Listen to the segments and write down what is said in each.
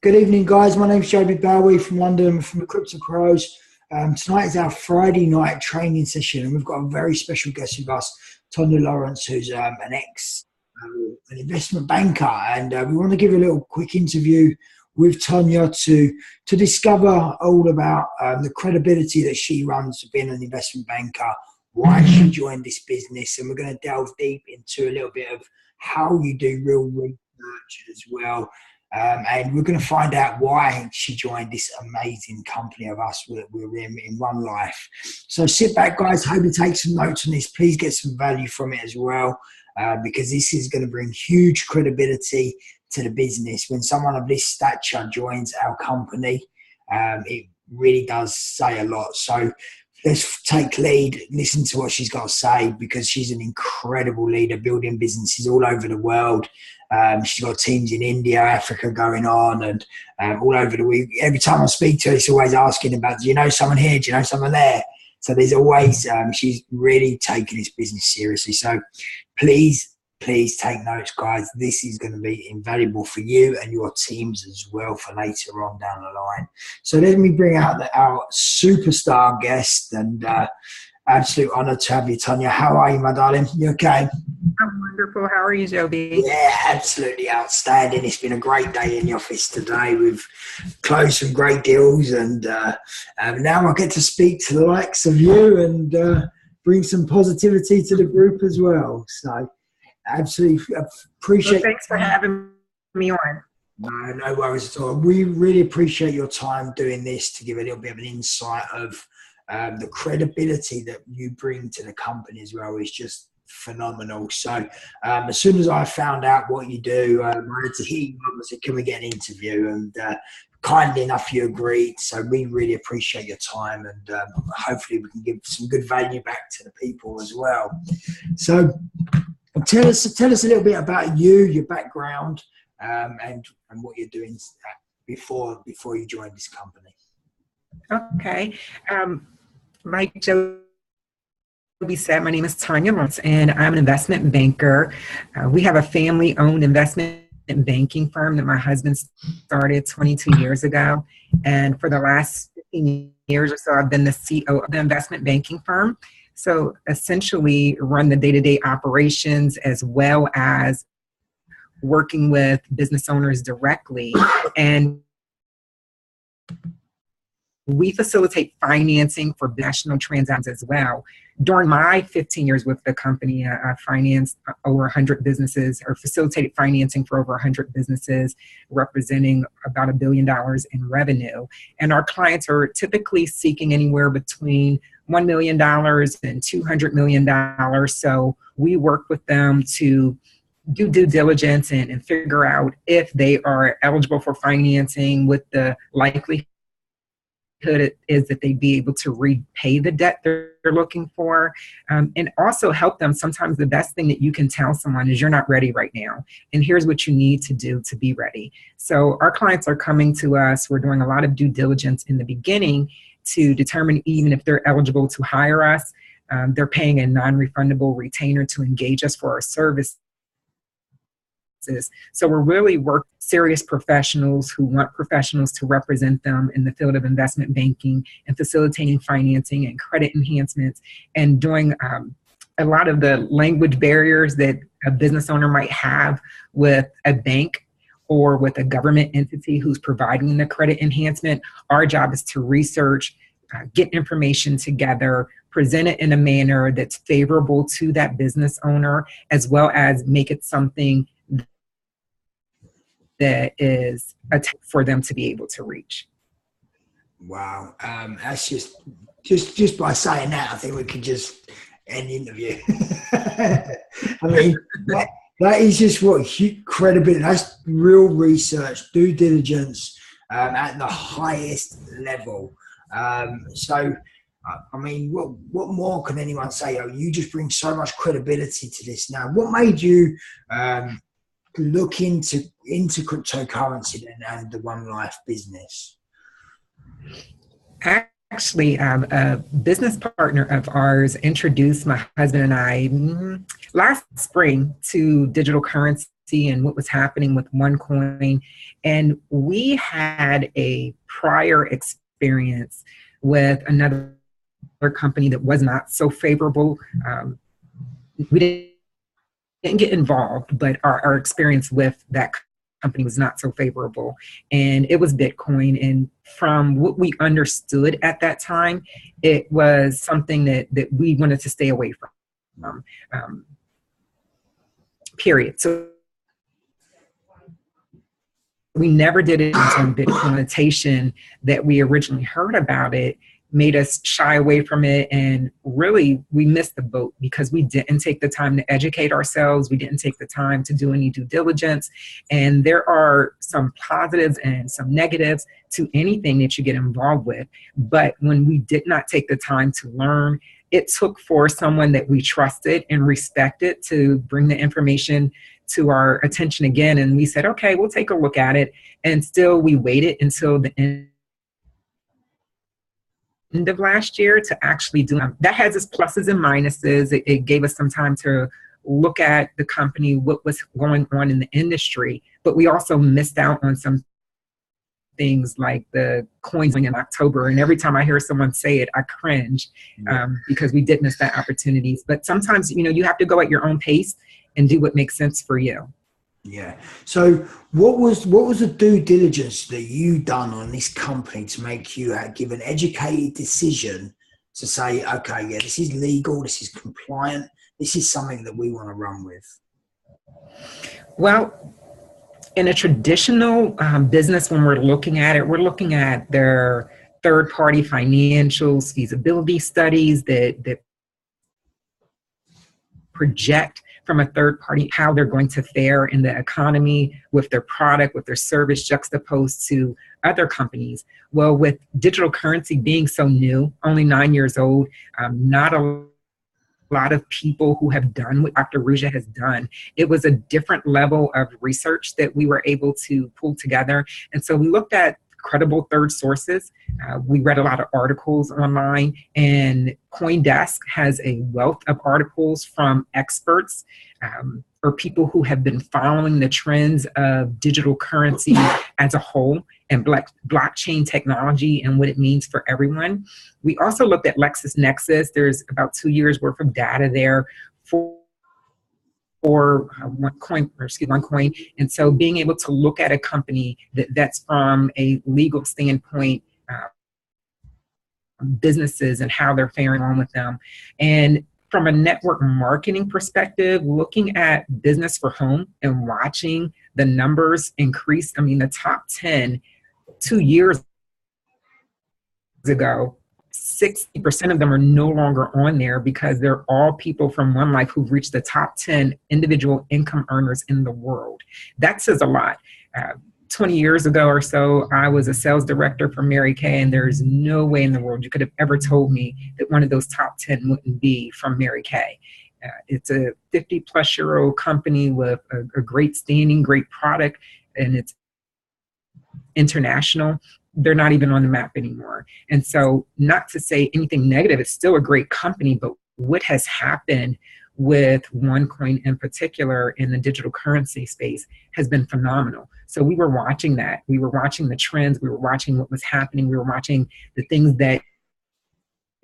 Good evening, guys. My name's Joby Bowie from London, from the Crypto Pros. Tonight is our Friday night training session, and we've got a very special guest with us, Tonya Lawrence, who's an investment banker, and we want to give a little quick interview with Tonya to discover all about the credibility that she runs to being an investment banker, why she joined this business, and we're going to delve deep into a little bit of how you do real research as well. And we're going to find out why she joined this amazing company of us that we're in OneLife. So sit back, guys. Hope you take some notes on this. Please get some value from it as well, because this is going to bring huge credibility to the business. When someone of this stature joins our company, it really does say a lot. So let's take lead, listen to what she's got to say, because she's an incredible leader building businesses all over the world. She's got teams in India, Africa going on, and all over the week. Every time I speak to her, she's always asking about, do you know someone here? Do you know someone there? So there's always, she's really taking this business seriously. So please take notes, guys. This is going to be invaluable for you and your teams as well for later on down the line. So let me bring out our superstar guest, and absolute honor to have you, Tonya. How are you, my darling? You okay? I'm wonderful. How are you, Joby? Yeah, absolutely outstanding. It's been a great day in the office today. We've closed some great deals, and now I get to speak to the likes of you and bring some positivity to the group as well. So absolutely appreciate. Well, thanks for having me on. No worries at all. We really appreciate your time doing this to give a little bit of an insight of the credibility that you bring to the company as well is just phenomenal. So as soon as I found out what you do, I had to hit you up and said, can we get an interview? And kindly enough, you agreed. So we really appreciate your time, and hopefully we can give some good value back to the people as well. So tell us a little bit about you, your background, and what you're doing before you joined this company. Okay. Like Joby said, my name is Tonya Lawrence, and I'm an investment banker. We have a family-owned investment banking firm that my husband started 22 years ago. And for the last 15 years or so, I've been the CEO of the investment banking firm. So essentially run the day-to-day operations as well as working with business owners directly. And we facilitate financing for national transactions as well. During my 15 years with the company, I financed over 100 businesses, or facilitated financing for over 100 businesses, representing about $1 billion in revenue. And our clients are typically seeking anywhere between $1 million and $200 million. So we work with them to do due diligence and figure out if they are eligible for financing, with the likelihood is that they'd be able to repay the debt they're looking for, and also help them. Sometimes the best thing that you can tell someone is, you're not ready right now, and here's what you need to do to be ready. So our clients are coming to us. We're doing a lot of due diligence in the beginning to determine even if they're eligible to hire us. They're paying a non-refundable retainer to engage us for our service. So we're really serious professionals who want professionals to represent them in the field of investment banking and facilitating financing and credit enhancements, and doing a lot of the language barriers that a business owner might have with a bank or with a government entity who's providing the credit enhancement. Our job is to research, get information together, present it in a manner that's favorable to that business owner, as well as make it something that is for them to be able to reach. Wow. That's just by saying that, I think we could just end the interview. I mean, that is just what credibility, that's real research, due diligence at the highest level. So, I mean, what more can anyone say? Oh, you just bring so much credibility to this now. What made you look into cryptocurrency and the OneLife business? Actually, a business partner of ours introduced my husband and I last spring to digital currency and what was happening with OneCoin. And we had a prior experience with another company that was not so favorable. We didn't get involved, but our experience with that company was not so favorable. And it was Bitcoin. And from what we understood at that time, it was something that we wanted to stay away from, period. So we never did it until the implementation that we originally heard about it made us shy away from it. And really, we missed the boat because we didn't take the time to educate ourselves. We didn't take the time to do any due diligence. And there are some positives and some negatives to anything that you get involved with. But when we did not take the time to learn, it took for someone that we trusted and respected to bring the information to our attention again. And we said, okay, we'll take a look at it. And still, we waited until the end of last year to actually do them. That has its pluses and minuses. It gave us some time to look at the company, what was going on in the industry, but we also missed out on some things like the coins in October. And every time I hear someone say it, I cringe because we did miss that opportunities. But sometimes, you have to go at your own pace and do what makes sense for you. Yeah. So what was the due diligence that you done on this company to make you give an educated decision to say, okay, yeah, this is legal, this is compliant, this is something that we want to run with? Well, in a traditional business, when we're looking at their third-party financials, feasibility studies that project from a third party how they're going to fare in the economy with their product, with their service, juxtaposed to other companies. Well, with digital currency being so new, only 9 years old, not a lot of people who have done what Dr. Ruja has done. It was a different level of research that we were able to pull together. And so we looked at credible third sources. We read a lot of articles online, and CoinDesk has a wealth of articles from experts or people who have been following the trends of digital currency as a whole and blockchain technology and what it means for everyone. We also looked at LexisNexis. There's about 2 years worth of data there for OneCoin. And so being able to look at a company that's from a legal standpoint, businesses and how they're faring on with them. And from a network marketing perspective, looking at business for home and watching the numbers increase. I mean, the top 10 2 years ago, 60% of them are no longer on there because they're all people from OneLife who've reached the top 10 individual income earners in the world. That says a lot. 20 years ago or so, I was a sales director for Mary Kay, and there's no way in the world you could have ever told me that one of those top 10 wouldn't be from Mary Kay. It's a 50-plus-year-old company with a great standing, great product, and it's international. They're not even on the map anymore. And so, not to say anything negative, it's still a great company, but what has happened with OneCoin in particular in the digital currency space has been phenomenal. So we were watching that. We were watching the trends. We were watching what was happening. We were watching the things that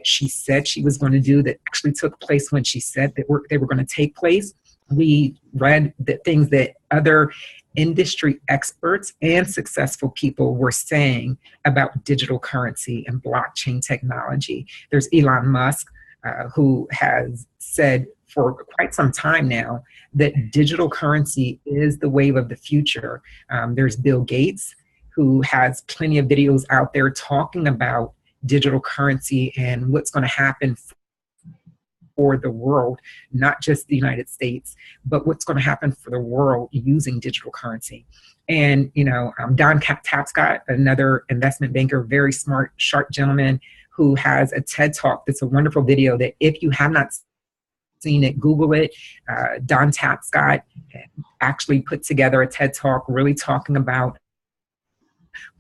she said she was going to do that actually took place when she said that they were going to take place. We read the things that other industry experts and successful people were saying about digital currency and blockchain technology. There's Elon Musk, who has said for quite some time now that digital currency is the wave of the future. There's Bill Gates, who has plenty of videos out there talking about digital currency and what's going to happen for the world, not just the United States, but what's going to happen for the world using digital currency. And, Don Tapscott, another investment banker, very smart, sharp gentleman who has a TED Talk that's a wonderful video that if you have not seen it, Google it. Don Tapscott actually put together a TED Talk really talking about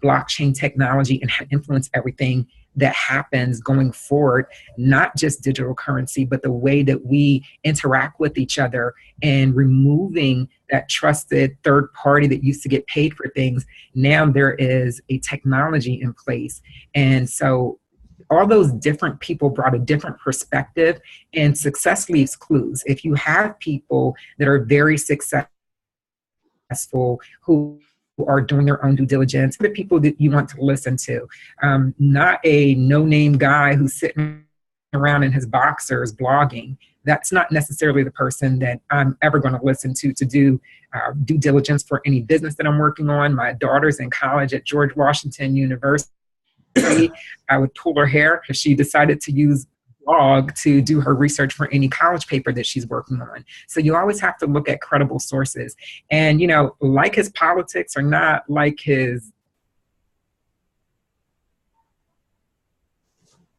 blockchain technology and how to influence everything that happens going forward, not just digital currency, but the way that we interact with each other and removing that trusted third party that used to get paid for things. Now there is a technology in place. And so all those different people brought a different perspective, and success leaves clues. If you have people that are very successful, who are doing their own due diligence, the people that you want to listen to, not a no-name guy who's sitting around in his boxers blogging. That's not necessarily the person that I'm ever going to listen to do due diligence for any business that I'm working on. My daughter's in college at George Washington University. I would pull her hair if she decided to use blog to do her research for any college paper that she's working on. So you always have to look at credible sources. And, like his politics or not, like his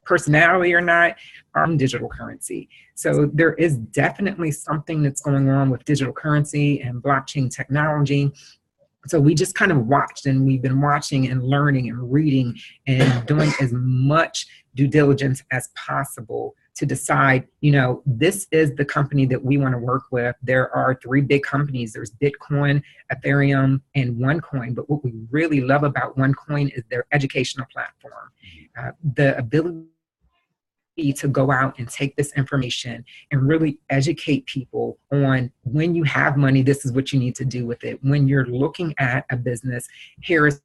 personality or not, on digital currency. So there is definitely something that's going on with digital currency and blockchain technology. So we just kind of watched, and we've been watching and learning and reading and doing as much due diligence as possible to decide, this is the company that we want to work with. There are 3 big companies. There's Bitcoin, Ethereum, and OneCoin. But what we really love about OneCoin is their educational platform. The ability to go out and take this information and really educate people on, when you have money, this is what you need to do with it. When you're looking at a business, here is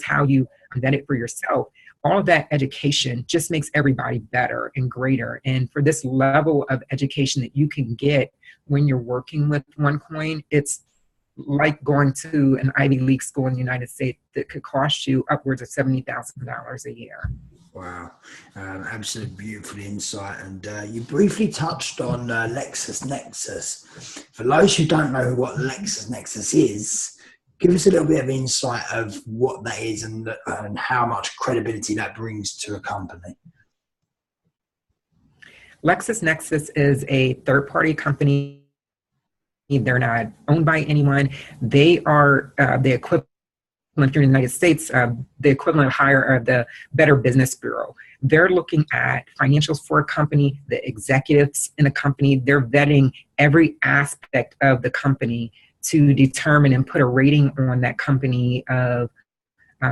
how you vet it for yourself. All of that education just makes everybody better and greater. And for this level of education that you can get when you're working with OneCoin, it's like going to an Ivy League school in the United States that could cost you upwards of $70,000 a year. Wow, absolutely beautiful insight. And you briefly touched on LexisNexis. For those who don't know what LexisNexis is, give us a little bit of insight of what that is and how much credibility that brings to a company. LexisNexis is a third-party company. They're not owned by anyone. They are the equivalent here in the United States, the equivalent higher of the Better Business Bureau. They're looking at financials for a company, the executives in a company. They're vetting every aspect of the company to determine and put a rating on that company of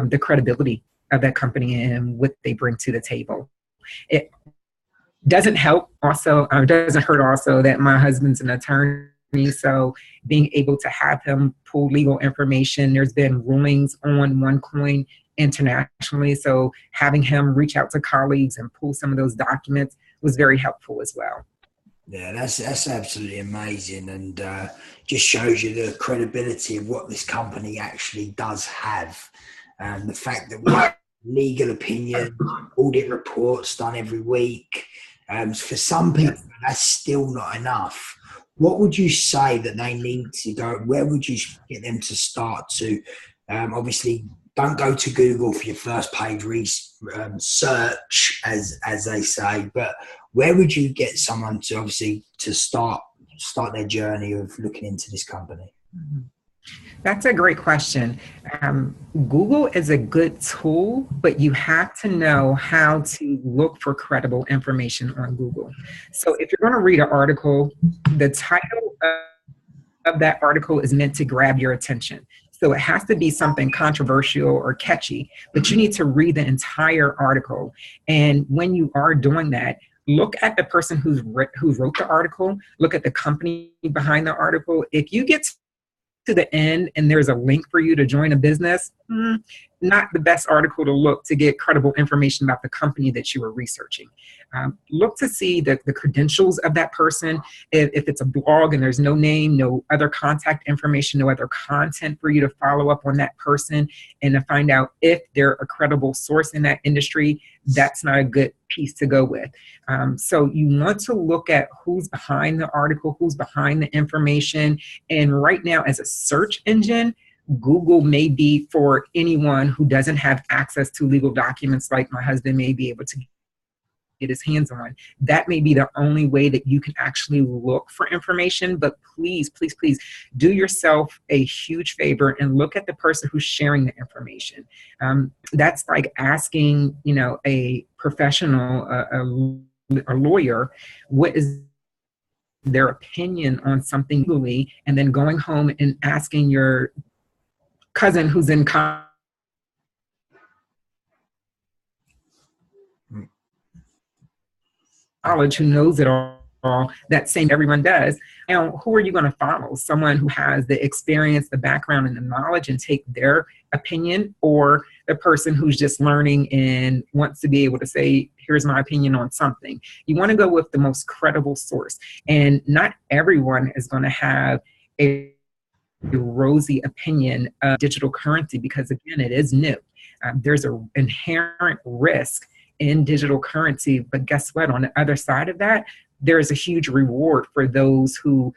the credibility of that company and what they bring to the table. It doesn't help also, or doesn't hurt also, that my husband's an attorney. So being able to have him pull legal information, there's been rulings on OneCoin internationally. So having him reach out to colleagues and pull some of those documents was very helpful as well. Yeah, that's absolutely amazing, and just shows you the credibility of what this company actually does have. And the fact that we have legal opinion, audit reports done every week. For some people, that's still not enough. What would you say that they need to go? Where would you get them to start to? Obviously, don't go to Google for your first page search, as they say. But where would you get someone to obviously to start their journey of looking into this company? That's a great question. Google is a good tool, but you have to know how to look for credible information on Google. So if you're going to read an article, the title of that article is meant to grab your attention. So it has to be something controversial or catchy, but you need to read the entire article. And when you are doing that, look at the person who wrote the article, look at the company behind the article. If you get to the end and there's a link for you to join a business, not the best article to look to get credible information about the company that you were researching. Look to see the credentials of that person. If it's a blog and there's no name, no other contact information, no other content for you to follow up on that person and to find out if they're a credible source in that industry, that's not a good piece to go with. So you want to look at who's behind the article, who's behind the information. And right now, as a search engine, Google may be for anyone who doesn't have access to legal documents like my husband may be able to get his hands on. That may be the only way that you can actually look for information. But please, please, please do yourself a huge favor and look at the person who's sharing the information. That's like asking, a professional, a lawyer, what is their opinion on something legally, and then going home and asking your cousin who's in college, who knows it all, that same everyone does. Now, who are you going to follow? Someone who has the experience, the background, and the knowledge, and take their opinion, or the person who's just learning and wants to be able to say, here's my opinion on something? You want to go with the most credible source. And not everyone is going to have a rosy opinion of digital currency, because again, it is new. There's an inherent risk in digital currency, but guess what? On the other side of that, there is a huge reward for those who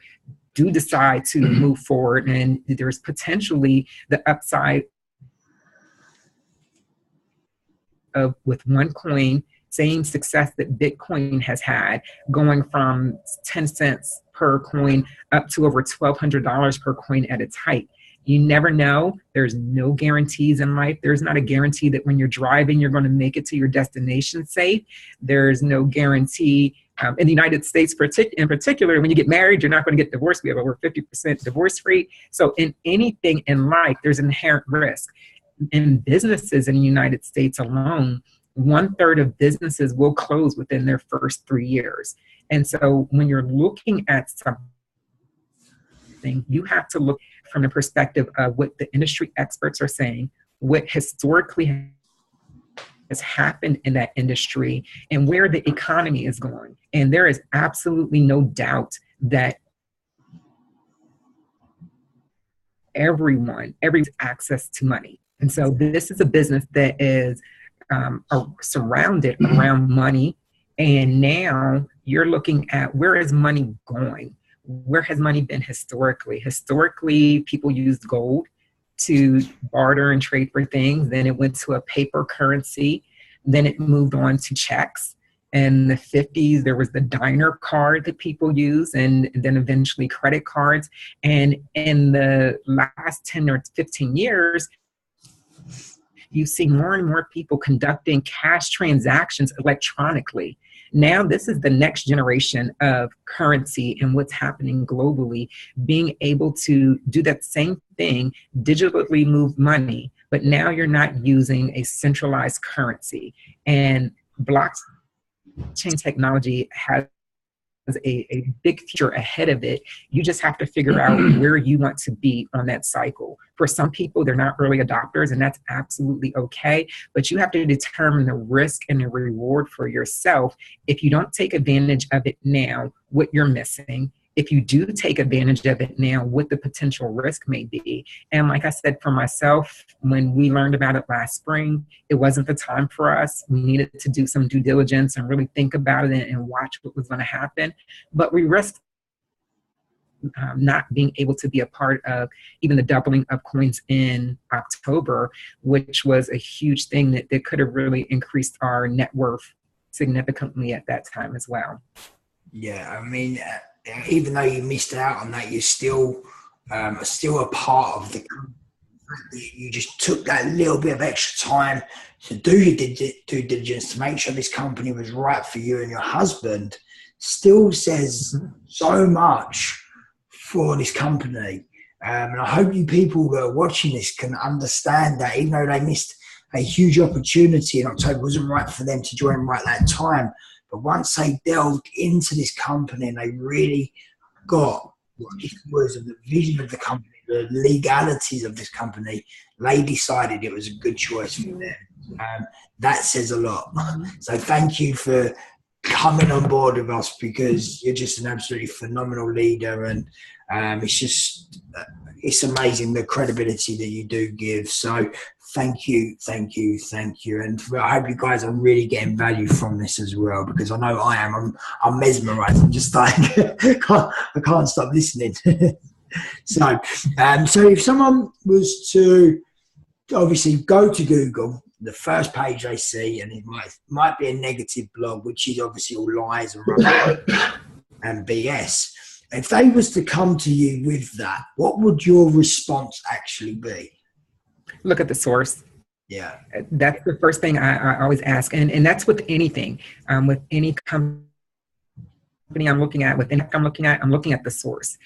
do decide to move forward, and there's potentially the upside of, with one coin, same success that Bitcoin has had, going from 10 cents per coin up to over $1,200 per coin at its height. You never know. There's no guarantees in life. There's not a guarantee that when you're driving, you're going to make it to your destination safe. There's no guarantee in the United States in particular, when you get married, you're not going to get divorced. We have over 50% divorce rate. So in anything in life, there's inherent risk. In businesses in the United States alone, 1/3 of businesses will close within their first 3 years. And so when you're looking at something, you have to look from the perspective of what the industry experts are saying, what historically has happened in that industry, and where the economy is going. And there is absolutely no doubt that everyone access to money. And so this is a business that is surrounded around money. And now you're looking at, where is money going? Where has money been historically? Historically, people used gold to barter and trade for things. Then it went to a paper currency. Then it moved on to checks. In the 50s, there was the diner card that people used, and then eventually credit cards. And in the last 10 or 15 years, you see more and more people conducting cash transactions electronically. Now, this is the next generation of currency and what's happening globally, being able to do that same thing, digitally move money, but now you're not using a centralized currency. And blockchain technology has a big future ahead of it. You just have to figure out where you want to be on that cycle. For some people, they're not early adopters, and that's absolutely okay, but you have to determine the risk and the reward for yourself. If you don't take advantage of it now, what you're missing. If you do take advantage of it now, what the potential risk may be. And like I said, for myself, when we learned about it last spring, it wasn't the time for us. We needed to do some due diligence and really think about it and watch what was going to happen. But we risked not being able to be a part of even the doubling of coins in October, which was a huge thing that could have really increased our net worth significantly at that time as well. Yeah, I mean, even though you missed out on that, you're still a part of the company. You just took that little bit of extra time to do your due diligence to make sure this company was right for you and your husband. Still says so much for this company. And I hope you people that are watching this can understand that, even though they missed a huge opportunity in October, it wasn't right for them to join right at that time. But once they delved into this company and they really got what it was of the vision of the company, the legalities of this company, they decided it was a good choice for them. That says a lot. So thank you for coming on board with us, because you're just an absolutely phenomenal leader, and it's amazing the credibility that you do give. So thank you. And I hope you guys are really getting value from this as well, because I know I am. I'm mesmerized. I'm just like, I can't stop listening. So if someone was to obviously go to Google, the first page they see, and it might be a negative blog, which is obviously all lies and rubbish and BS. If they was to come to you with that, what would your response actually be? Look at the source. Yeah. That's the first thing I always ask. And that's with anything, with any company I'm looking at, with anything I'm looking at the source.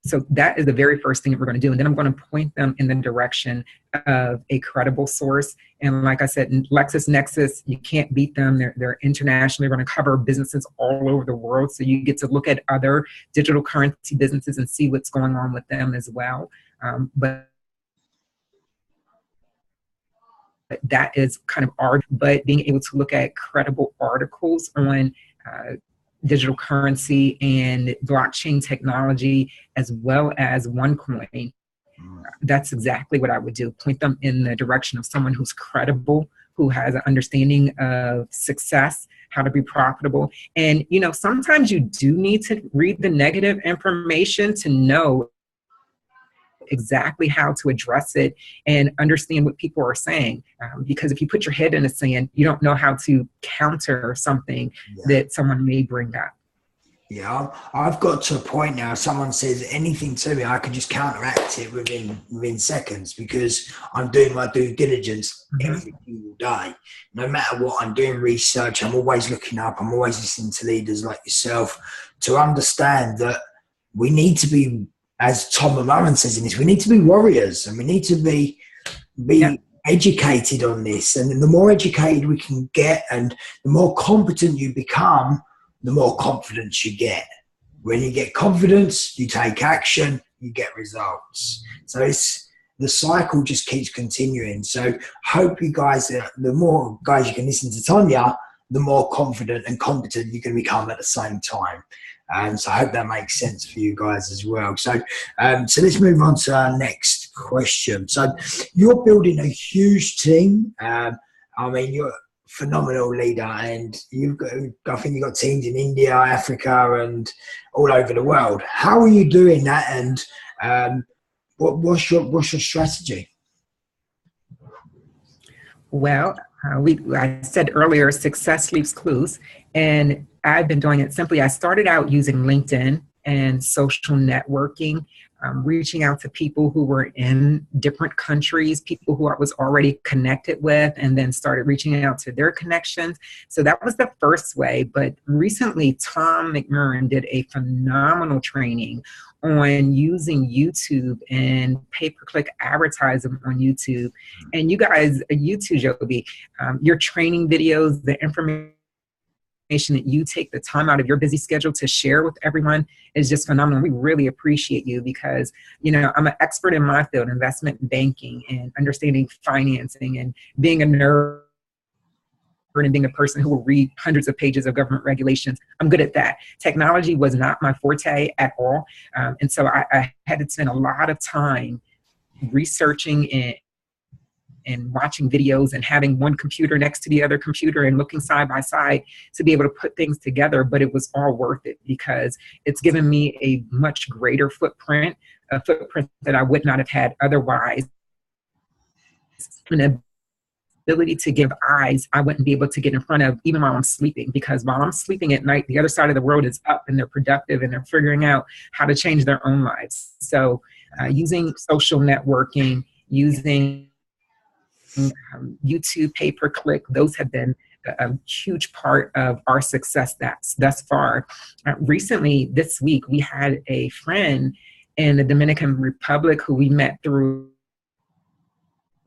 So that is the very first thing that we're going to do. And then I'm going to point them in the direction of a credible source. And like I said, LexisNexis, you can't beat them. They're internationally going to cover businesses all over the world. So you get to look at other digital currency businesses and see what's going on with them as well. But that is kind of art, but being able to look at credible articles on digital currency and blockchain technology, as well as OneCoin, that's exactly what I would do. Point them in the direction of someone who's credible, who has an understanding of success, how to be profitable. And, you know, sometimes you do need to read the negative information to know exactly how to address it and understand what people are saying. Because if you put your head in the sand, you don't know how to counter something that someone may bring up. Yeah, I've got to a point now, someone says anything to me, I can just counteract it within seconds, because I'm doing my due diligence every single day. No matter what, I'm doing research, I'm always looking up, I'm always listening to leaders like yourself to understand that we need to be, as Tonya Lawrence says in this, we need to be warriors, and we need to be educated on this. And the more educated we can get and the more competent you become, the more confidence you get. When you get confidence, you take action, you get results. So the cycle just keeps continuing. So hope you guys, the more guys you can listen to Tonya, the more confident and competent you can become at the same time. So I hope that makes sense for you guys as well. So let's move on to our next question. So you're building a huge team. I mean, you're phenomenal leader, and I think you've got teams in India, Africa, and all over the world. How are you doing that, and what's your strategy? Well, I said earlier, success leaves clues, and I've been doing it simply. I started out using LinkedIn and social networking, reaching out to people who were in different countries, people who I was already connected with, and then started reaching out to their connections. So that was the first way. But recently, Tom McMurrin did a phenomenal training on using YouTube and pay-per-click advertising on YouTube. And you guys, YouTube, Joby, your training videos, the information that you take the time out of your busy schedule to share with everyone is just phenomenal. We really appreciate you, because, you know, I'm an expert in my field, investment banking and understanding financing and being a nerd and being a person who will read hundreds of pages of government regulations. I'm good at that. Technology was not my forte at all. And so I had to spend a lot of time researching and watching videos and having one computer next to the other computer and looking side by side to be able to put things together. But it was all worth it, because it's given me a much greater footprint, a footprint that I would not have had otherwise. An ability to give eyes I wouldn't be able to get in front of even while I'm sleeping, because while I'm sleeping at night, the other side of the world is up and they're productive and they're figuring out how to change their own lives. So using social networking, using YouTube, pay-per-click, those have been a huge part of our success thus far. Recently, this week, we had a friend in the Dominican Republic who we met through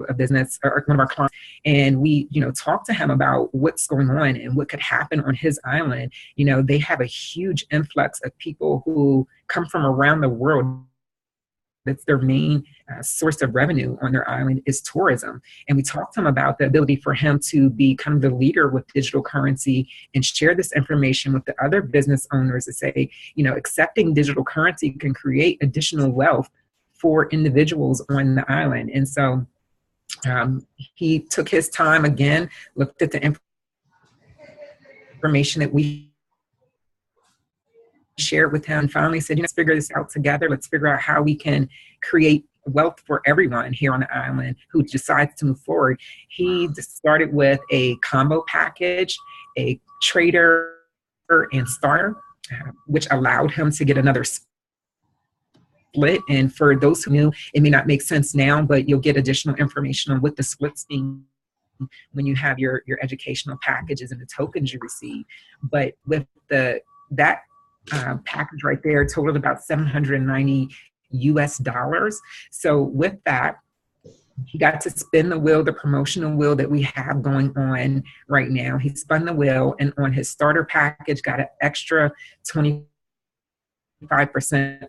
a business, or one of our clients, and we, you know, talked to him about what's going on and what could happen on his island. You know, they have a huge influx of people who come from around the world. That's their main source of revenue on their island, is tourism. And we talked to him about the ability for him to be kind of the leader with digital currency and share this information with the other business owners to say, you know, accepting digital currency can create additional wealth for individuals on the island. And so he took his time again, looked at the information that we shared with him, and finally said, you know, let's figure this out together. Let's figure out how we can create wealth for everyone here on the island who decides to move forward. He started with a combo package, a trader and starter, which allowed him to get another split. And for those who knew, it may not make sense now, but you'll get additional information on what the splits mean when you have your educational packages and the tokens you receive. But with the that package right there totaled about $790 US. So with that, he got to spin the wheel, the promotional wheel that we have going on right now. He spun the wheel, and on his starter package got an extra 25%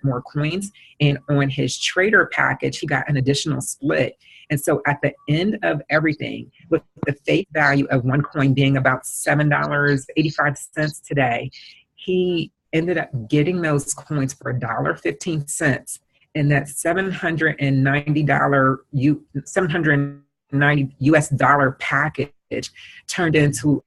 more coins. And on his trader package, he got an additional split. And so at the end of everything, with the face value of one coin being about $7.85 today, he ended up getting those coins for $1.15. And that $790 US dollar package turned into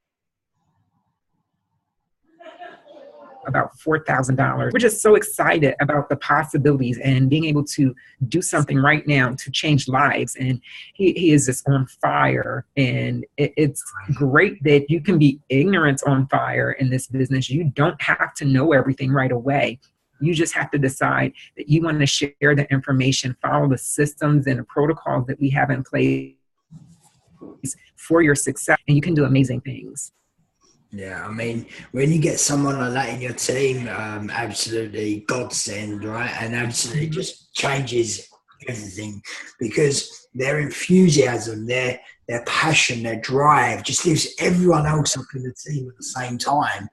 about $4,000. We're just so excited about the possibilities and being able to do something right now to change lives. And he is just on fire. And it's great that you can be ignorant on fire in this business. You don't have to know everything right away. You just have to decide that you want to share the information, follow the systems and the protocols that we have in place for your success, and you can do amazing things. Yeah, I mean, when you get someone like that in your team, absolutely godsend, right? And absolutely just changes everything, because their enthusiasm, their passion, their drive just lifts everyone else up in the team at the same time.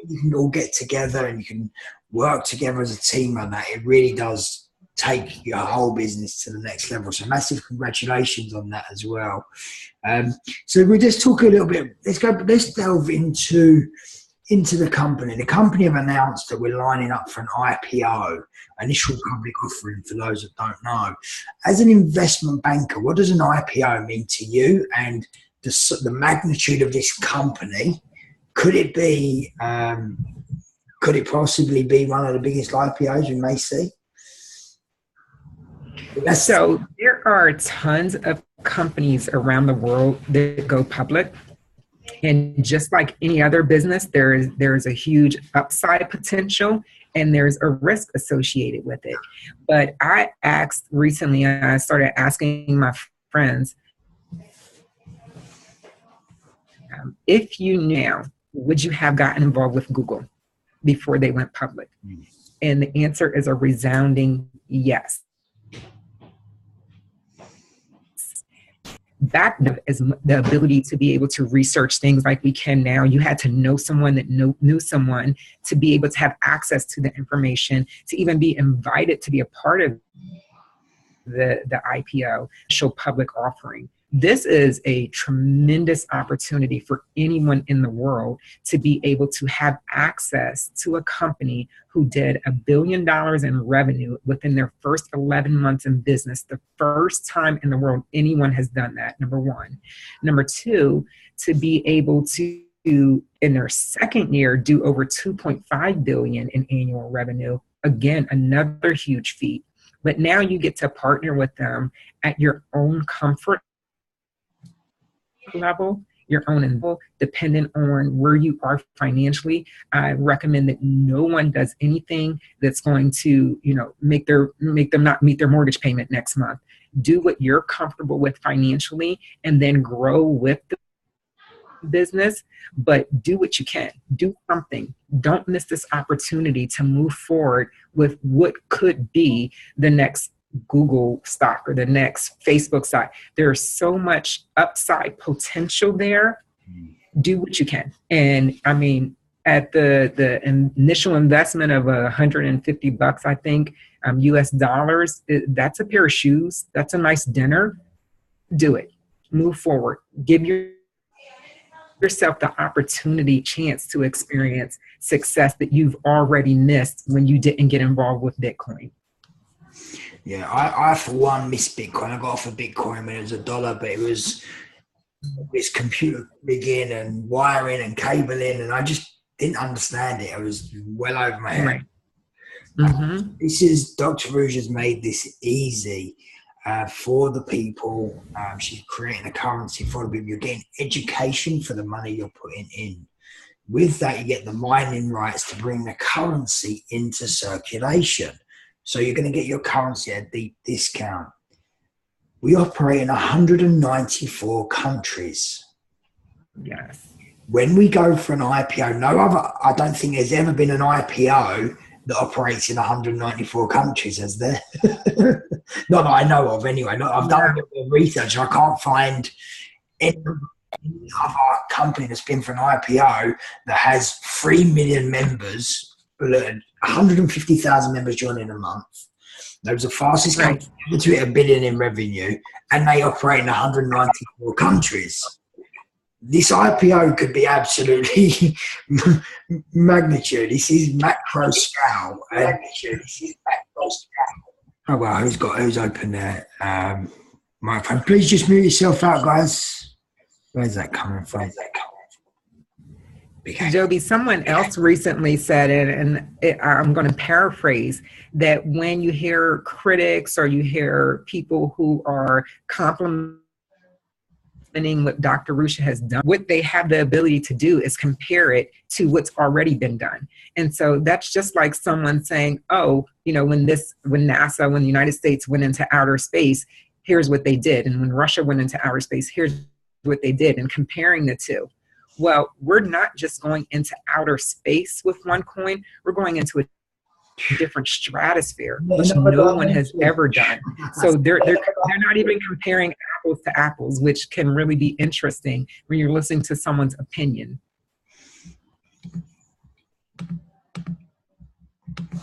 You can all get together and you can work together as a team on that. It really does take your whole business to the next level. So massive congratulations on that as well. So we'll just talk a little bit. Let's delve into the company. The company have announced that we're lining up for an IPO, initial public offering, for those that don't know. As an investment banker, what does an IPO mean to you, and the magnitude of this company? Could it be? Could it possibly be one of the biggest IPOs we may see? So there are tons of companies around the world that go public. And just like any other business, there's a huge upside potential and there's a risk associated with it. But I started asking my friends, if you knew, would you have gotten involved with Google before they went public? And the answer is a resounding yes. That is the ability to be able to research things like we can now. You had to know someone that knew someone to be able to have access to the information, to even be invited to be a part of the IPO, show public offering. This is a tremendous opportunity for anyone in the world to be able to have access to a company who did $1 billion in revenue within their first 11 months in business, the first time in the world anyone has done that, number one. Number two, to be able to, in their second year, do over $2.5 billion in annual revenue. Again, another huge feat. But now you get to partner with them at your own comfort level, your own level, dependent on where you are financially. I recommend that no one does anything that's going to, make them not meet their mortgage payment next month. Do what you're comfortable with financially, and then grow with the business, but do what you can. Do something. Don't miss this opportunity to move forward with what could be the next Google stock or the next Facebook stock. There's so much upside potential there. Do what you can. And I mean, at the initial investment of $150, I think, US dollars, that's a pair of shoes. That's a nice dinner. Do it. Move forward. Give yourself the opportunity, chance to experience success that you've already missed when you didn't get involved with Bitcoin. Yeah, I for one missed Bitcoin. I got off of Bitcoin when it was $1, but it was this computer rigging and wiring and cabling, and I just didn't understand it. I was well over my head. Right. Mm-hmm. This is Dr. Rouge has made this easy for the people. She's creating a currency for the people. You're getting education for the money you're putting in. With that, you get the mining rights to bring the currency into circulation. So you're going to get your currency at a deep discount. We operate in 194 countries. Yes. when we go for an IPO, I don't think there's ever been an IPO that operates in 194 countries, has there? Not that I know of anyway. I've done a bit of research and I can't find any other company that's been for an IPO that has 3 million members, 150,000 members joining a month. That was the fastest company to hit $1 billion in revenue, and they operate in 194 countries. This IPO could be absolutely magnitude. This is macro scale. Oh well, who's open there? My friend, please just mute yourself out, guys. Where's that coming from? Joby, someone else recently said it, and I'm going to paraphrase, that when you hear critics or you hear people who are complimenting what Dr. Rusha has done, what they have the ability to do is compare it to what's already been done. And so that's just like someone saying, oh, you know, when NASA, when the United States went into outer space, here's what they did. And when Russia went into outer space, here's what they did, and comparing the two. Well, we're not just going into outer space with OneCoin, we're going into a different stratosphere, which no one has ever done. So they're not even comparing apples to apples, which can really be interesting when you're listening to someone's opinion.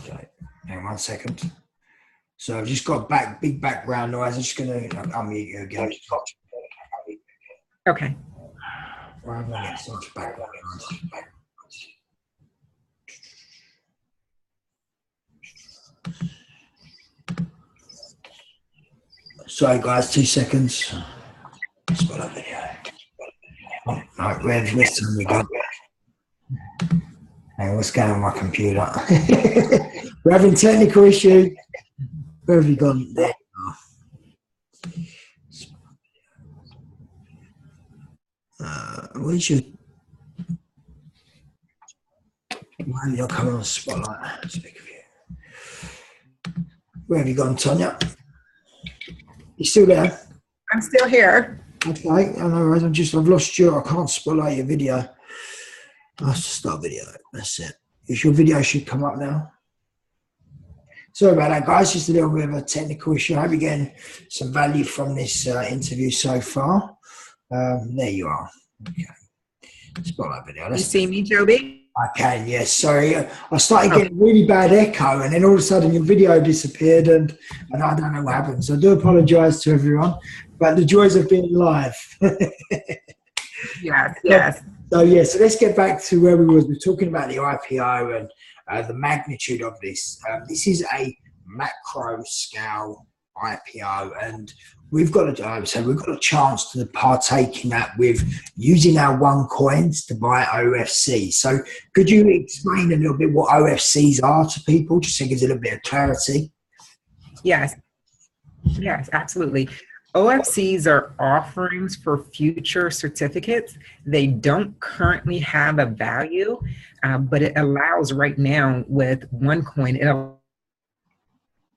Okay, hang on 1 second. So I've just got big background noise. I'm just going to unmute you again. Okay. Why am I getting so much background noise? Sorry guys, 2 seconds. Spot up video. Right, where's we go? Hey, what's going on my computer? We're having technical issue. Where have you gone? There. Where's your? Why are you coming on the spotlight? Speak of you. Where have you gone, Tonya? You still there? I'm still here. Okay, I know. I've lost you. I can't spotlight your video. I'll start video. That's it. Your video should come up now. Sorry about that, guys. Just a little bit of a technical issue. I hope you're getting some value from this interview so far. There you are. Okay. Spotlight video. You see me, Joby? I can, yes. Sorry. I started getting really bad echo, and then all of a sudden your video disappeared, and I don't know what happened. So I do apologise to everyone, but the joys of being live. Yes. So let's get back to where we were. We're talking about the IPO and the magnitude of this. This is a macro scale IPO, and we've got a chance to partake in that with using our OneCoins to buy OFC. So could you explain a little bit what OFCs are to people, just so it gives a little bit of clarity? Yes, absolutely. OFCs are offerings for future certificates. They don't currently have a value, but it allows right now with OneCoin, it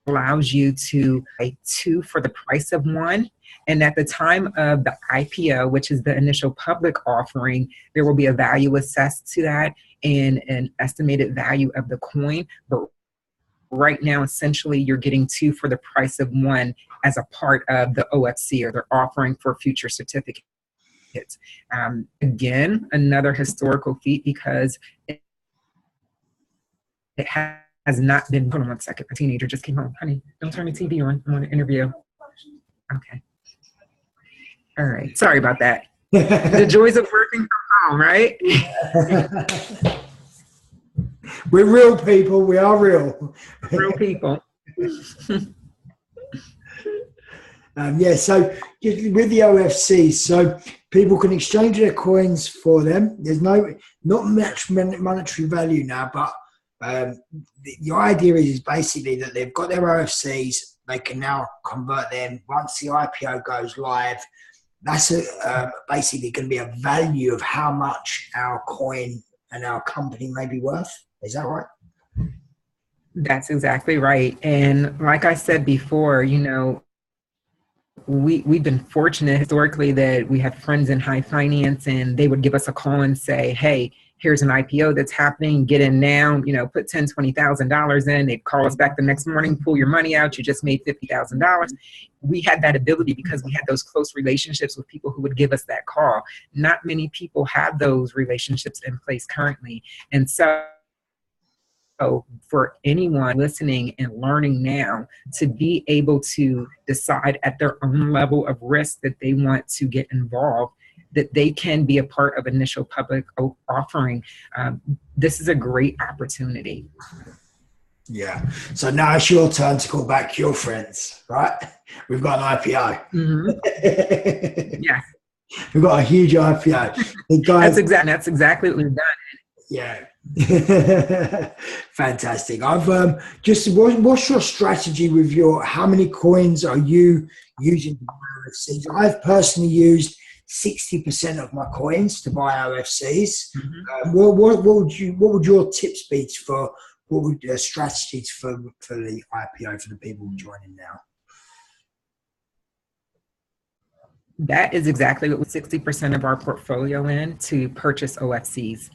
allows you to buy 2 for the price of 1. And at the time of the IPO, which is the initial public offering, there will be a value assessed to that and an estimated value of the coin. But right now, essentially, you're getting 2 for the price of 1 as a part of the OFC, or they're offering for future certificates. Again, another historical feat, because it has not been. Hold on 1 second. A teenager just came home. Honey, don't turn the TV on. I'm on an interview. Okay. All right. Sorry about that. The joys of working from home, right? We're real people. We are real. Real people. So with the OFC, so people can exchange their coins for them. There's not much monetary value now, but the idea is basically that they've got their OFCs. They can now convert them once the IPO goes live. That's basically going to be a value of how much our coin and our company may be worth. Is that right? That's exactly right. And like I said before, we've been fortunate historically that we had friends in high finance, and they would give us a call and say, hey, here's an IPO that's happening, get in now, put $20,000 in. They'd call us back the next morning, pull your money out, you just made $50,000. We had that ability because we had those close relationships with people who would give us that call. Not many people have those relationships in place currently. And so for anyone listening and learning now, to be able to decide at their own level of risk that they want to get involved, that they can be a part of initial public offering, this is a great opportunity. Yeah. So now it's your turn to call back your friends, right? We've got an IPO. Mm-hmm. Yeah. We've got a huge IPO. The guys, that's exactly what we've done. Yeah. Fantastic. I've just what's your strategy with how many coins are you using to buy OFCs? I've personally used 60% of my coins to buy OFCs. Mm-hmm. What would your tips be for what would strategies for the IPO for the people joining now? That is exactly what 60% of our portfolio in to purchase OFCs.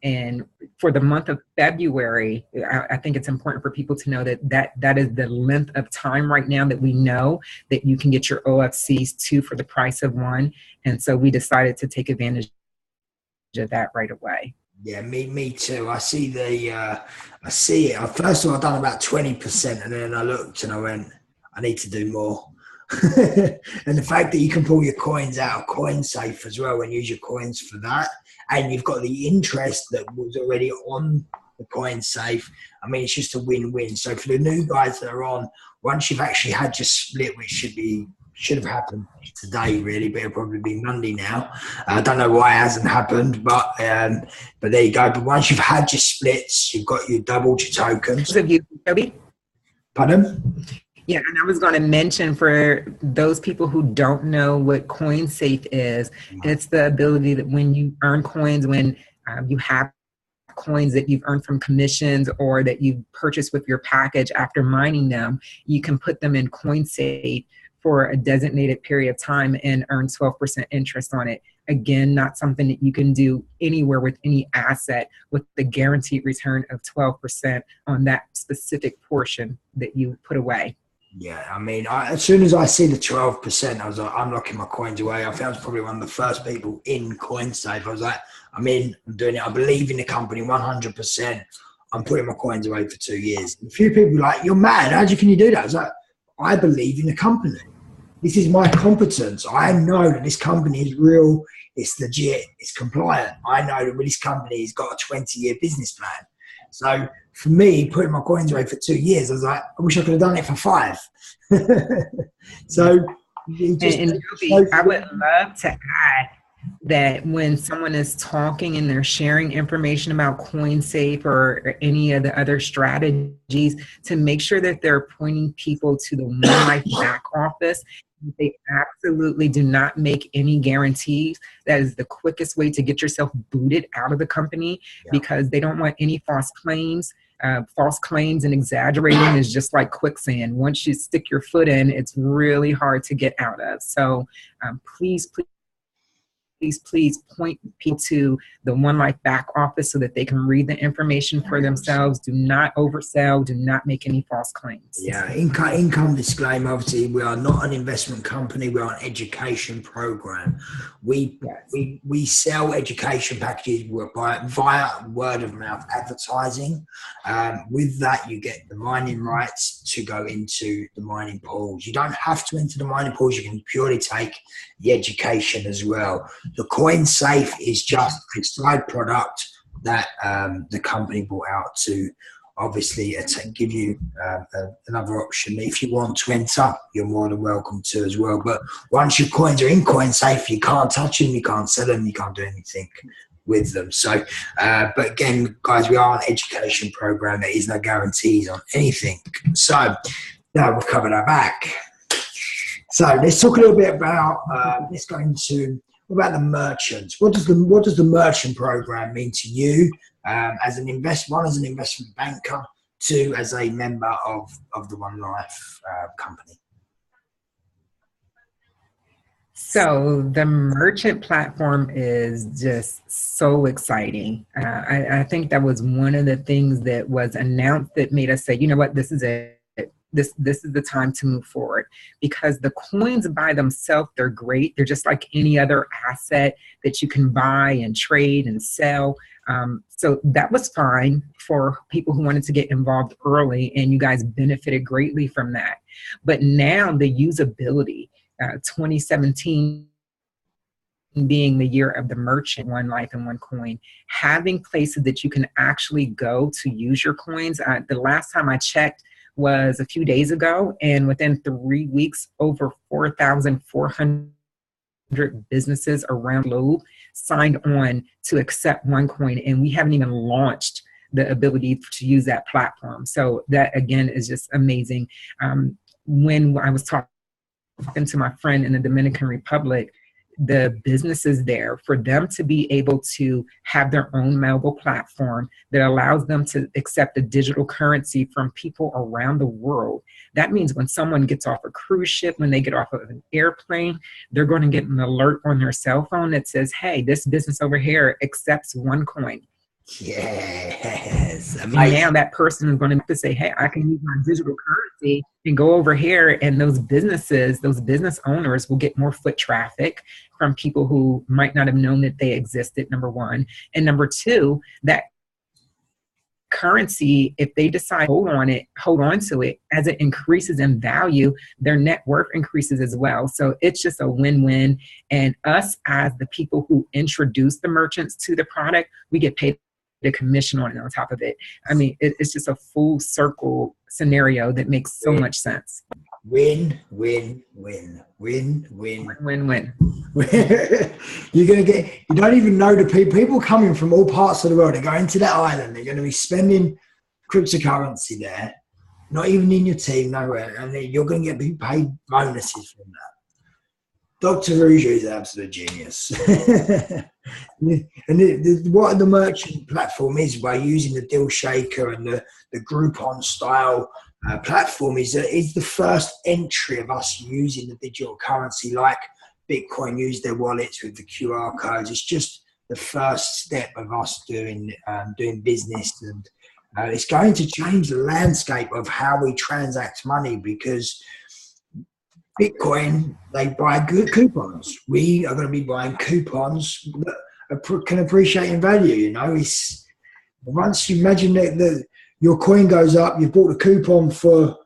And for the month of February, I think it's important for people to know that is the length of time right now that we know that you can get your OFCs two for the price of one. And so we decided to take advantage of that right away. Yeah, me too. I see I see it. First of all, I've done about 20%, and then I looked and I went, I need to do more. And the fact that you can pull your coins out of CoinSafe as well and use your coins for that, and you've got the interest that was already on the CoinSafe. I mean, it's just a win-win. So for the new guys that are on, once you've actually had your split, which should have happened today, really, but it'll probably be Monday now. I don't know why it hasn't happened, but there you go. But once you've had your splits, you've doubled your tokens. Have you, Toby? Pardon? Yeah, and I was going to mention for those people who don't know what CoinSafe is, it's the ability that when you earn coins, when you have coins that you've earned from commissions or that you've purchased with your package after mining them, you can put them in CoinSafe for a designated period of time and earn 12% interest on it. Again, not something that you can do anywhere with any asset with the guaranteed return of 12% on that specific portion that you put away. Yeah, I mean, as soon as I see the 12%, I was like, I'm locking my coins away. I think I was probably one of the first people in CoinSafe. I was like, I'm doing it. I believe in the company 100%. I'm putting my coins away for 2 years. A few people were like, you're mad. Can you do that? I was like, I believe in the company. This is my competence. I know that this company is real. It's legit. It's compliant. I know that this company has got a 20-year business plan. So for me, putting my coins away for 2 years, I was like, I wish I could have done it for 5. So, I would love to add that when someone is talking and they're sharing information about CoinSafe or any of the other strategies, to make sure that they're pointing people to the OneLife back office. They absolutely do not make any guarantees. That is the quickest way to get yourself booted out of the company, because they don't want any false claims. False claims and exaggerating is just like quicksand. Once you stick your foot in, it's really hard to get out of. So please point people to the OneLife back office so that they can read the information for themselves. Do not oversell. Do not make any false claims. Yeah, income disclaimer. Obviously, we are not an investment company. We are an education program. We sell education packages via word of mouth advertising. With that, you get the mining rights to go into the mining pools. You don't have to enter the mining pools. You can purely take the education as well. The CoinSafe is just a side product that the company brought out to obviously give you another option. If you want to enter, you're more than welcome to as well. But once your coins are in CoinSafe, you can't touch them, you can't sell them, you can't do anything with them. So, but again, guys, we are an education program. There is no guarantees on anything. So now we've covered our back. So let's talk a little bit about about the merchants. What does the merchant program mean to you as an investment banker, two as a member of the OneLife company? So the merchant platform is just so exciting. I think that was one of the things that was announced that made us say, you know what, this is it. This is the time to move forward, because the coins by themselves, they're great. They're just like any other asset that you can buy and trade and sell. So that was fine for people who wanted to get involved early, and you guys benefited greatly from that. But now the usability, 2017 being the year of the merchant, One Life and One Coin, having places that you can actually go to use your coins. The last time I checked was a few days ago, and within 3 weeks, over 4,400 businesses around the globe signed on to accept OneCoin, and we haven't even launched the ability to use that platform. So that, again, is just amazing. When I was talking to my friend in the Dominican Republic, the businesses there, for them to be able to have their own mobile platform that allows them to accept a digital currency from people around the world. That means when someone gets off a cruise ship, when they get off of an airplane, they're going to get an alert on their cell phone that says, hey, this business over here accepts OneCoin. Yes, amazing. And now that person is going to say, hey, I can use my digital currency and go over here, and those businesses, those business owners will get more foot traffic from people who might not have known that they existed, number one. And number two, that currency, if they decide hold on to it, as it increases in value, their net worth increases as well. So it's just a win-win. And us, as the people who introduce the merchants to the product, we get paid the commission on it on top of it. I mean, it's just a full circle scenario that makes so much sense. Win, win, win, win, win, win, win. You're going to get, you don't even know the people coming from all parts of the world. They're going to that island. They're going to be spending cryptocurrency there, not even in your team, nowhere. And you're going to get paid bonuses from that. Dr. Rouge is an absolute genius. And what the merchant platform is, by using the deal shaker and the Groupon style platform, is the first entry of us using the digital currency like Bitcoin used their wallets with the QR codes. It's just the first step of us doing business, and it's going to change the landscape of how we transact money, because Bitcoin, they buy good coupons. We are going to be buying coupons that can appreciate in value. You know, it's once you imagine that your coin goes up, you've bought a coupon for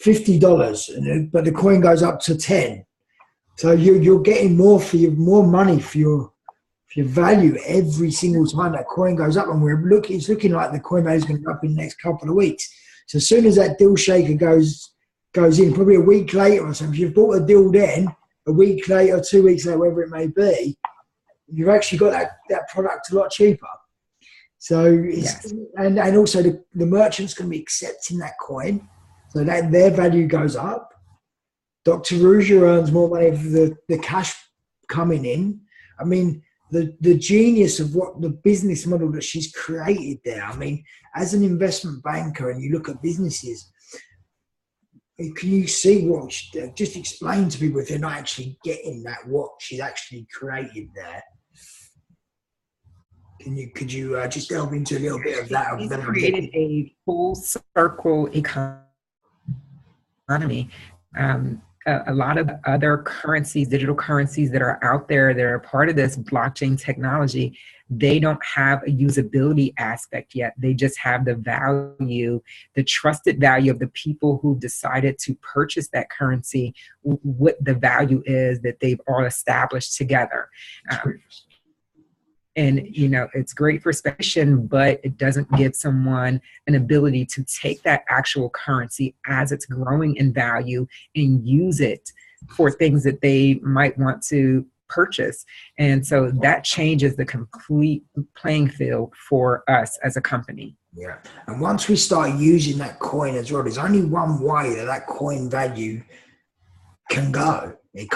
$50, but the coin goes up to 10. So you're getting more money for your value every single time that coin goes up, and it's looking like the coin value is going to go up in the next couple of weeks. So as soon as that deal shaker goes in, probably a week later or something, if you've bought a deal then, a week later, 2 weeks later, whatever it may be, you've actually got that product a lot cheaper. So it's, and also the merchant's going to be accepting that coin, so that their value goes up. Dr. Rouge earns more money for the cash coming in. I mean, the genius of what the business model that she's created there. I mean, as an investment banker, and you look at businesses, can you see just explain to people if they're not actually getting that, what she's actually created there? Could you just delve into a little bit of that? She's created a full circle economy. A lot of other currencies, digital currencies that are out there that are part of this blockchain technology, they don't have a usability aspect yet. They just have the value, the trusted value of the people who decided to purchase that currency, what the value is that they've all established together. And, you know, it's great for speculation, but it doesn't give someone an ability to take that actual currency as it's growing in value and use it for things that they might want to purchase. And so that changes the complete playing field for us as a company. Yeah. And once we start using that coin as well, there's only one way that coin value can go. It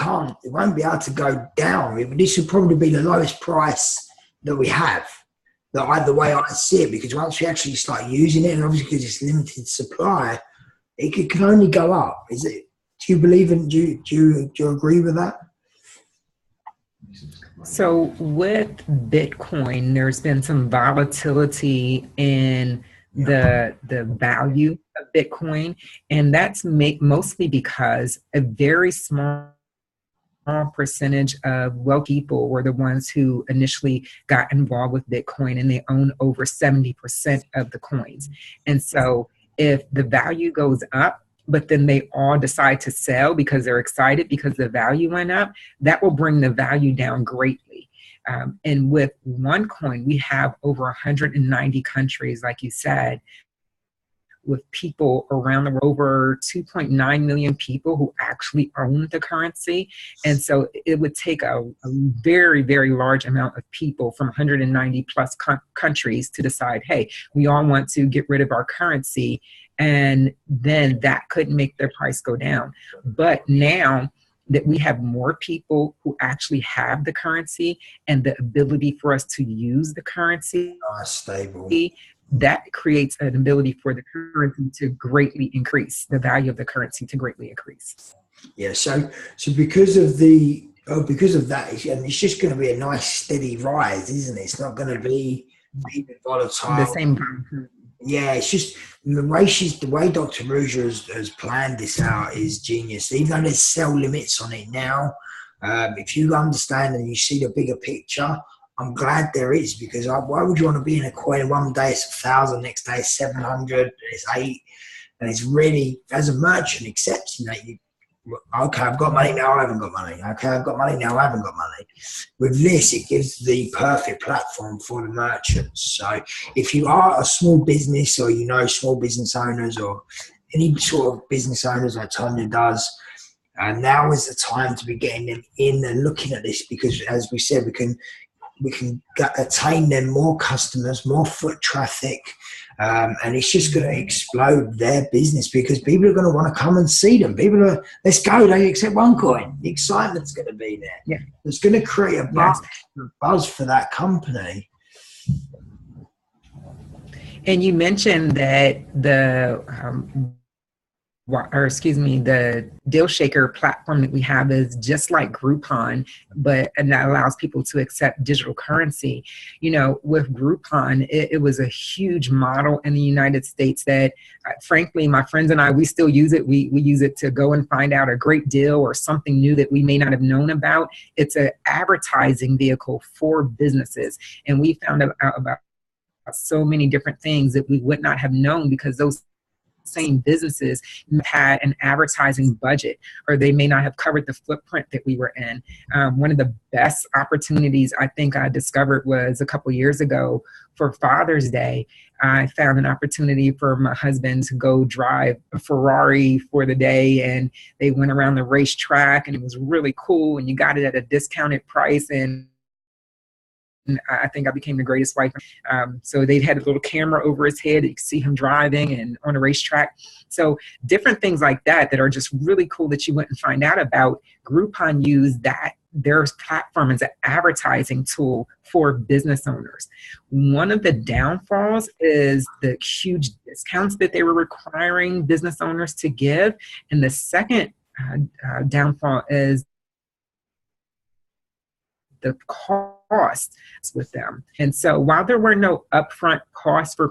won't be able to go down. This will probably be the lowest price that we have, the way I see it, because once we actually start using it, and obviously because it's limited supply, it can only go up. Is it? Do you believe in? Do you agree with that? So with Bitcoin, there's been some volatility in Yeah. the value of Bitcoin, and that's mostly because a very small percentage of wealthy people were the ones who initially got involved with Bitcoin, and they own over 70% of the coins. And so if the value goes up, but then they all decide to sell because they're excited because the value went up, that will bring the value down greatly. And with OneCoin, we have over 190 countries, like you said, with people around the world, over 2.9 million people who actually own the currency. And so it would take a very, very large amount of people from 190 plus countries to decide, hey, we all want to get rid of our currency. And then that could make their price go down. But now that we have more people who actually have the currency and the ability for us to use the currency, Stable. that creates an ability for the currency to greatly increase, the value of the currency to greatly increase. Yeah. So because of that, and it's just going to be a nice steady rise, isn't it? It's not going to be volatile. The same. Yeah, it's just the way Dr. Ruja has planned this out is genius. Even though there's sell limits on it now, if you understand and you see the bigger picture, I'm glad there is, because why would you want to be in a coin one day it's 1,000, next day it's 700, it's 8, and it's really, as a merchant, accepting that okay, I've got money now, I haven't got money. Okay, I've got money now, I haven't got money. With this, it gives the perfect platform for the merchants. So if you are a small business, or small business owners, or any sort of business owners like Tonya does, now is the time to be getting them in and looking at this, because as we said, we can attain them more customers, more foot traffic, and it's just going to explode their business, because people are going to want to come and see them. Let's go, they accept OneCoin. The excitement's going to be there. Yeah. It's going to create a buzz for that company. And you mentioned that the deal shaker platform that we have is just like Groupon, and that allows people to accept digital currency. With Groupon, it was a huge model in the United States that, frankly, my friends and I, we still use it. We use it to go and find out a great deal or something new that we may not have known about. It's an advertising vehicle for businesses. And we found out about so many different things that we would not have known, because those same businesses had an advertising budget, or they may not have covered the footprint that we were in. One of the best opportunities I think I discovered was a couple years ago for Father's Day. I found an opportunity for my husband to go drive a Ferrari for the day, and they went around the racetrack, and it was really cool, and you got it at a discounted price, and I think I became the greatest wife. So they had a little camera over his head. You could see him driving and on a racetrack. So different things like that are just really cool that you wouldn't find out about. Groupon used their platform as an advertising tool for business owners. One of the downfalls is the huge discounts that they were requiring business owners to give. And the second downfall is the costs with them. And so while there were no upfront costs for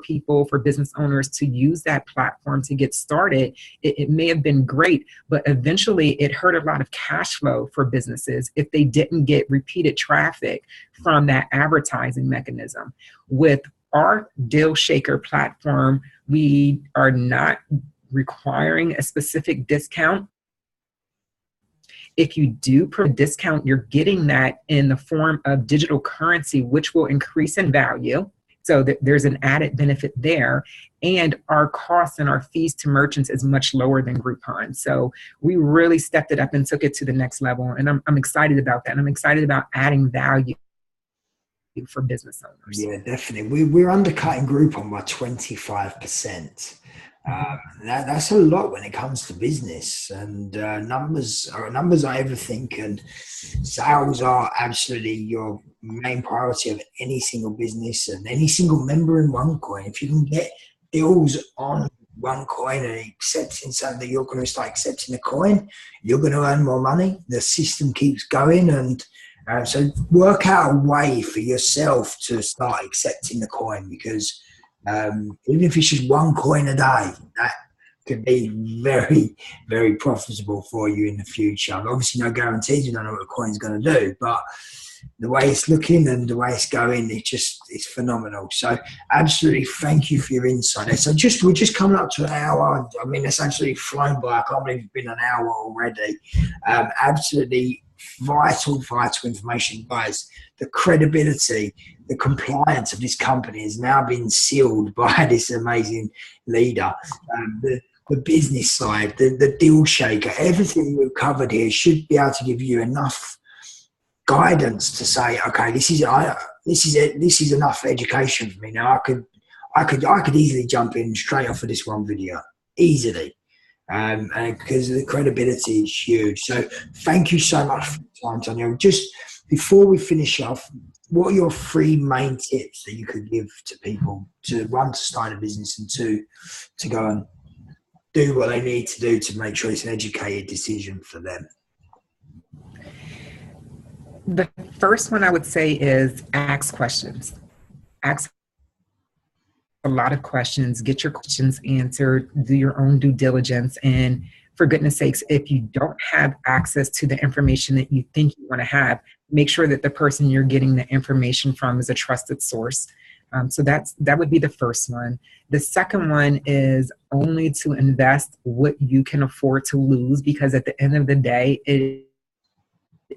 business owners to use that platform to get started, it may have been great, but eventually it hurt a lot of cash flow for businesses if they didn't get repeated traffic from that advertising mechanism. With our Deal Shaker platform, we are not requiring a specific discount. If you do put a discount, you're getting that in the form of digital currency, which will increase in value. So there's an added benefit there. And our costs and our fees to merchants is much lower than Groupon. So we really stepped it up and took it to the next level. And I'm excited about that. And I'm excited about adding value for business owners. Yeah, definitely. We're undercutting Groupon by 25%. That's a lot when it comes to business, and numbers are everything, and sales are absolutely your main priority of any single business and any single member in OneCoin. If you can get deals on OneCoin and accepting something, that you're going to start accepting the coin, you're going to earn more money. The system keeps going, and So work out a way for yourself to start accepting the coin, because even if it's just one coin a day, that could be very, very profitable for you in the future. Obviously, no guarantees. You don't know what the coin's going to do, but the way it's looking and the way it's going, it's phenomenal. So absolutely thank you for your insight there. So we're just coming up to an hour. I mean, it's actually flown by. I can't believe it's been an hour already. Absolutely vital information, guys. The credibility, the compliance of this company has now been sealed by this amazing leader. The business side, the deal shaker, everything we've covered here should be able to give you enough guidance to say, okay, this is enough education for me. Now I could easily jump in straight off of this one video, easily, and because the credibility is huge. So thank you so much for your time, Tonya. Just before we finish off, what are your 3 main tips that you could give to people to, 1, to start a business, and 2, to go and do what they need to do to make sure it's an educated decision for them? The first one I would say is ask questions. Ask a lot of questions, get your questions answered, do your own due diligence. And for goodness sakes, if you don't have access to the information that you think you want to have, make sure that the person you're getting the information from is a trusted source. So that would be the first one. The second one is only to invest what you can afford to lose, because at the end of the day, it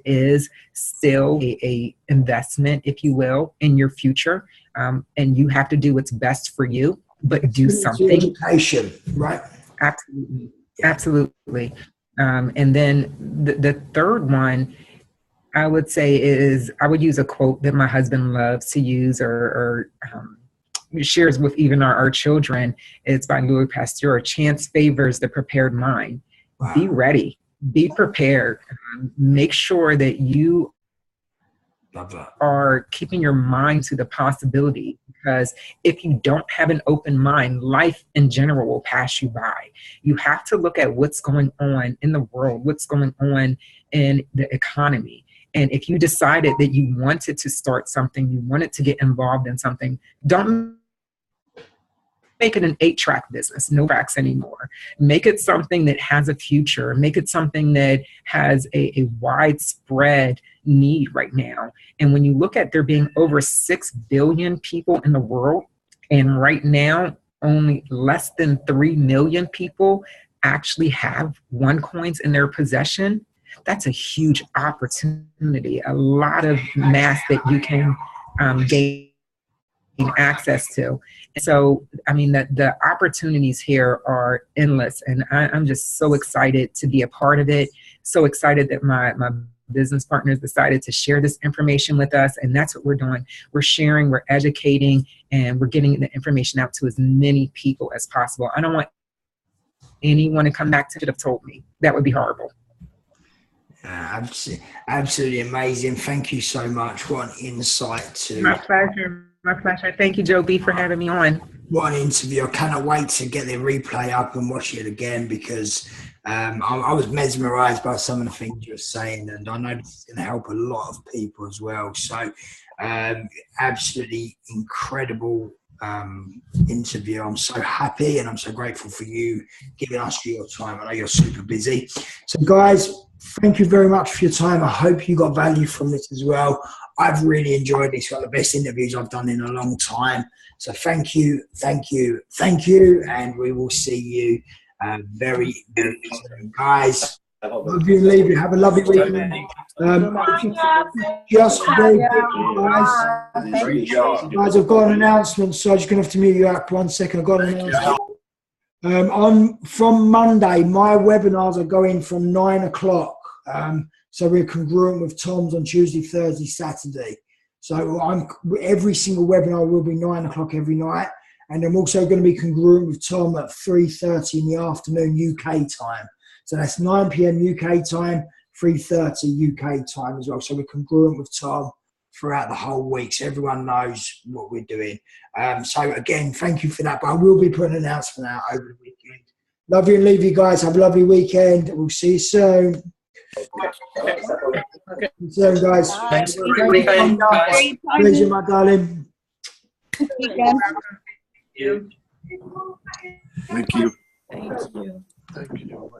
is still a investment, if you will, in your future, and you have to do what's best for you, but do something. Education, right? Absolutely. And then the third one I would say is, I would use a quote that my husband loves to use, or shares with even our children. It's by Louis Pasteur: "Chance favors the prepared mind." Wow. Be ready. Be prepared. Make sure that you are keeping your mind to the possibility, because if you don't have an open mind, life in general will pass you by. You have to look at what's going on in the world, what's going on in the economy. And if you decided that you wanted to start something, you wanted to get involved in something, don't make it an 8-track business, no tracks anymore. Make it something that has a future. Make it something that has a widespread need right now. And when you look at there being over 6 billion people in the world, and right now only less than 3 million people actually have OneCoins in their possession, that's a huge opportunity, a lot of mass that you can gain access to. So, I mean, the opportunities here are endless, and I'm just so excited to be a part of it. So excited that my business partners decided to share this information with us, and that's what we're doing. We're sharing, we're educating, and we're getting the information out to as many people as possible. I don't want anyone to come back to have told me. That would be horrible. Absolutely amazing. Thank you so much. What an insight to... My pleasure. My pleasure. Thank you, Joe B, for having me on. What an interview. I cannot wait to get the replay up and watch it again, because I was mesmerized by some of the things you were saying, and I know this is going to help a lot of people as well. So absolutely incredible interview. I'm so happy and I'm so grateful for you giving us your time. I know you're super busy. So guys, thank you very much for your time. I hope you got value from this as well. I've really enjoyed this. One of the best interviews I've done in a long time. So thank you, and we will see you very, very soon. Guys, love you and leave you. Have a lovely weekend. Just very quickly, guys, I've got an announcement, so I'm just going to have to mute you out 1 second. I've got an announcement. From Monday, my webinars are going from 9 o'clock. So we're congruent with Tom's on Tuesday, Thursday, Saturday. So every single webinar will be 9 o'clock every night. And I'm also going to be congruent with Tom at 3:30 in the afternoon UK time. So that's 9 p.m. UK time, 3:30 UK time as well. So we're congruent with Tom throughout the whole week, so everyone knows what we're doing. So again, thank you for that. But I will be putting an announcement out over the weekend. Love you and leave you guys. Have a lovely weekend. We'll see you soon. Okay. See you guys. Thanks. Great Bye. time. Pleasure, my darling. Weekend. Thank you. Thank you. Thank you.